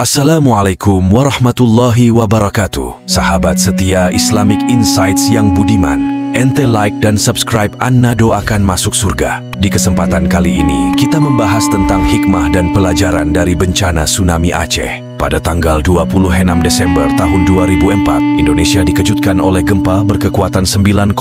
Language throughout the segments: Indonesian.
Assalamualaikum warahmatullahi wabarakatuh. Sahabat setia Islamic Insights yang budiman, ente like dan subscribe Anna doakan masuk surga. Di kesempatan kali ini kita membahas tentang hikmah dan pelajaran dari bencana tsunami Aceh. Pada tanggal 26 Desember tahun 2004, Indonesia dikejutkan oleh gempa berkekuatan 9,3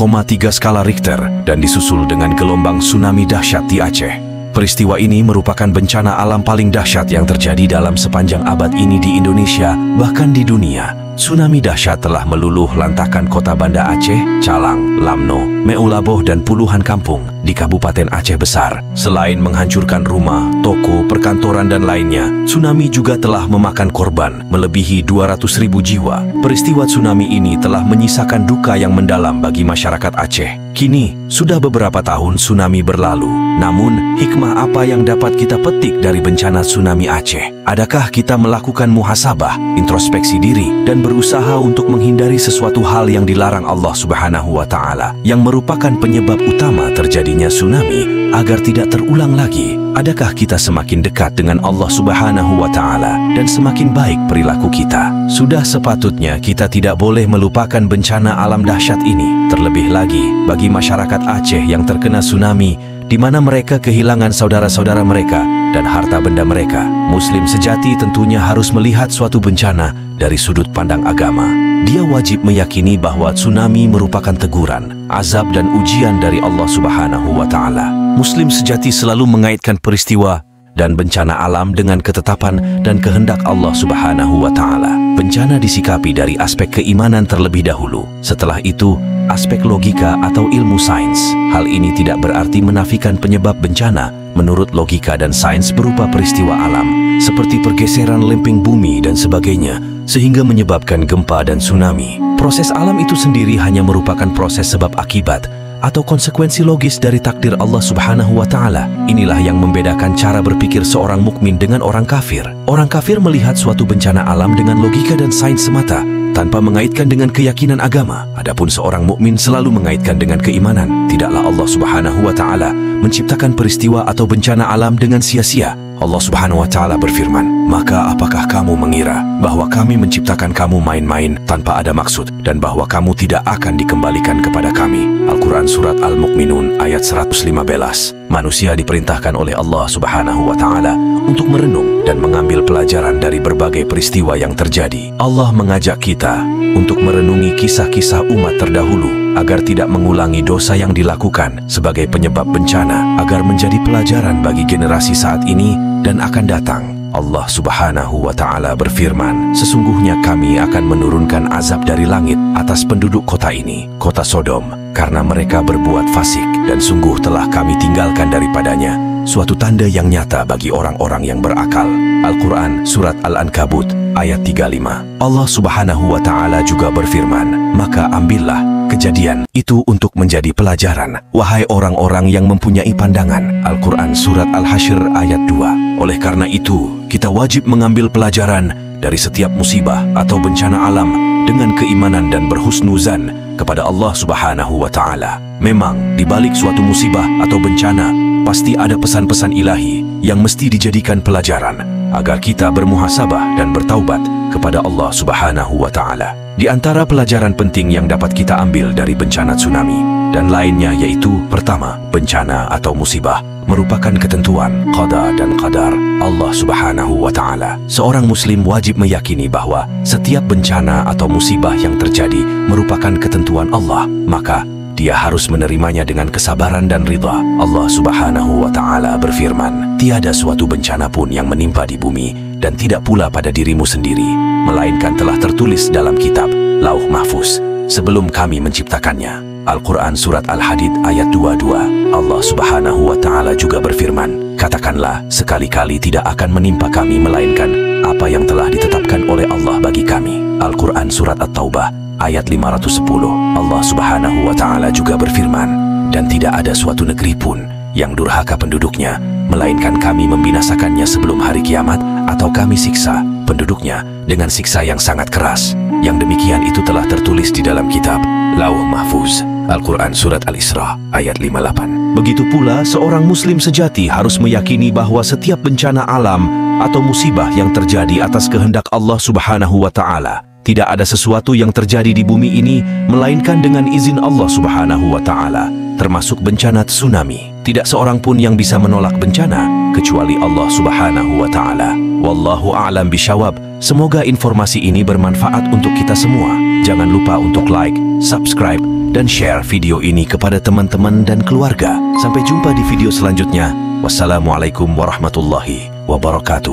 skala Richter dan disusul dengan gelombang tsunami dahsyat di Aceh. Peristiwa ini merupakan bencana alam paling dahsyat yang terjadi dalam sepanjang abad ini di Indonesia, bahkan di dunia. Tsunami dahsyat telah meluluh lantakkan kota Banda Aceh, Calang, Lamno, Meulaboh dan puluhan kampung di Kabupaten Aceh Besar. Selain menghancurkan rumah, toko, perkantoran dan lainnya, tsunami juga telah memakan korban melebihi 200.000 jiwa. Peristiwa tsunami ini telah menyisakan duka yang mendalam bagi masyarakat Aceh. Kini, sudah beberapa tahun tsunami berlalu. Namun, hikmah apa yang dapat kita petik dari bencana tsunami Aceh? Adakah kita melakukan muhasabah, introspeksi diri, dan berusaha untuk menghindari sesuatu hal yang dilarang Allah Subhanahu wa Ta'ala yang merupakan penyebab utama terjadinya tsunami agar tidak terulang lagi? Adakah kita semakin dekat dengan Allah Subhanahu wa Ta'ala dan semakin baik perilaku kita? Sudah sepatutnya kita tidak boleh melupakan bencana alam dahsyat ini. Terlebih lagi bagi masyarakat Aceh yang terkena tsunami, di mana mereka kehilangan saudara-saudara mereka dan harta benda mereka. Muslim sejati tentunya harus melihat suatu bencana dari sudut pandang agama. Dia wajib meyakini bahwa tsunami merupakan teguran, azab dan ujian dari Allah Subhanahu wa Ta'ala. Muslim sejati selalu mengaitkan peristiwa dan bencana alam dengan ketetapan dan kehendak Allah Subhanahu wa Ta'ala. Bencana disikapi dari aspek keimanan terlebih dahulu. Setelah itu, aspek logika atau ilmu sains. Hal ini tidak berarti menafikan penyebab bencana menurut logika dan sains berupa peristiwa alam, seperti pergeseran lempeng bumi dan sebagainya, sehingga menyebabkan gempa dan tsunami. Proses alam itu sendiri hanya merupakan proses sebab akibat atau konsekuensi logis dari takdir Allah Subhanahu wa Ta'ala. Inilah yang membedakan cara berpikir seorang mukmin dengan orang kafir. Orang kafir melihat suatu bencana alam dengan logika dan sains semata, tanpa mengaitkan dengan keyakinan agama. Adapun seorang mukmin selalu mengaitkan dengan keimanan. Tidaklah Allah Subhanahu wa Ta'ala menciptakan peristiwa atau bencana alam dengan sia-sia. Allah Subhanahu wa Ta'ala berfirman, "Maka apakah kamu mengira bahwa kami menciptakan kamu main-main tanpa ada maksud dan bahwa kamu tidak akan dikembalikan kepada kami?" Al-Quran Surat Al-Mu'minun ayat 115. Manusia diperintahkan oleh Allah Subhanahu wa Ta'ala untuk merenung dan mengambil pelajaran dari berbagai peristiwa yang terjadi. Allah mengajak kita untuk merenungi kisah-kisah umat terdahulu agar tidak mengulangi dosa yang dilakukan sebagai penyebab bencana, agar menjadi pelajaran bagi generasi saat ini dan akan datang. Allah Subhanahu wa Ta'ala berfirman, "Sesungguhnya kami akan menurunkan azab dari langit atas penduduk kota ini, kota Sodom, karena mereka berbuat fasik, dan sungguh telah kami tinggalkan daripadanya suatu tanda yang nyata bagi orang-orang yang berakal." Al-Quran Surat Al-Ankabut ayat 35. Allah Subhanahu wa Ta'ala juga berfirman, "Maka ambillah kejadian itu untuk menjadi pelajaran, wahai orang-orang yang mempunyai pandangan." Al-Quran Surat Al-Hasyr ayat 2. Oleh karena itu, kita wajib mengambil pelajaran dari setiap musibah atau bencana alam dengan keimanan dan berhusnuzan kepada Allah Subhanahu wa Ta'ala. Memang, di balik suatu musibah atau bencana, pasti ada pesan-pesan ilahi yang mesti dijadikan pelajaran agar kita bermuhasabah dan bertaubat kepada Allah Subhanahu wa Ta'ala. Di antara pelajaran penting yang dapat kita ambil dari bencana tsunami dan lainnya yaitu, pertama, bencana atau musibah merupakan ketentuan qada dan qadar Allah Subhanahu wa Ta'ala. Seorang muslim wajib meyakini bahwa setiap bencana atau musibah yang terjadi merupakan ketentuan Allah, maka dia harus menerimanya dengan kesabaran dan ridha. Allah Subhanahu wa Ta'ala berfirman, "Tiada suatu bencana pun yang menimpa di bumi dan tidak pula pada dirimu sendiri, melainkan telah tertulis dalam kitab Lauh Mahfuz sebelum kami menciptakannya." Al-Quran Surat Al-Hadid ayat 22. Allah Subhanahu wa Ta'ala juga berfirman, "Katakanlah, sekali-kali tidak akan menimpa kami melainkan apa yang telah ditetapkan oleh Allah bagi kami." Al-Quran Surat At-Taubah ayat 510. Allah Subhanahu wa Ta'ala juga berfirman, "Dan tidak ada suatu negeri pun yang durhaka penduduknya, melainkan kami membinasakannya sebelum hari kiamat, atau kami siksa penduduknya dengan siksa yang sangat keras. Yang demikian itu telah tertulis di dalam kitab Lauh Mahfuz." Al-Quran Surat Al-Isra ayat 58. Begitu pula seorang muslim sejati harus meyakini bahwa setiap bencana alam atau musibah yang terjadi atas kehendak Allah Subhanahu wa Ta'ala. Tidak ada sesuatu yang terjadi di bumi ini melainkan dengan izin Allah Subhanahu wa Ta'ala, termasuk bencana tsunami. Tidak seorang pun yang bisa menolak bencana kecuali Allah Subhanahu wa Ta'ala. Wallahu a'lam bishawab. Semoga informasi ini bermanfaat untuk kita semua. Jangan lupa untuk like, subscribe, dan share video ini kepada teman-teman dan keluarga. Sampai jumpa di video selanjutnya. Wassalamualaikum warahmatullahi wabarakatuh.